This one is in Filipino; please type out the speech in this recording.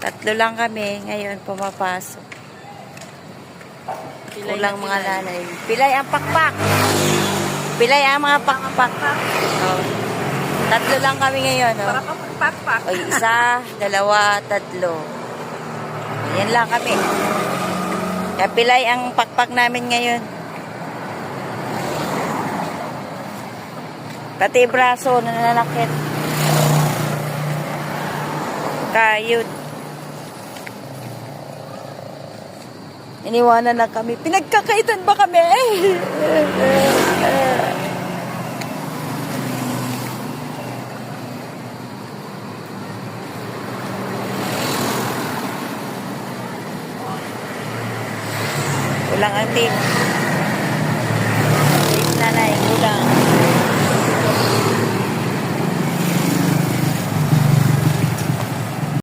Tatlo lang kami. Ngayon, pumapasok. Kulang mga nanay. Pilay ang pakpak. Pilay ang mga pakpak. Oh. Tatlo lang kami ngayon. Oh. Para kang pakpak. O, isa, dalawa, tatlo. Yan lang kami. Kaya pilay ang pakpak namin ngayon. Pati braso nananakit. Kayod. Iniwanan na kami. Pinagkakaitan ba kami? Kulang ang team. Team nanay, kulang.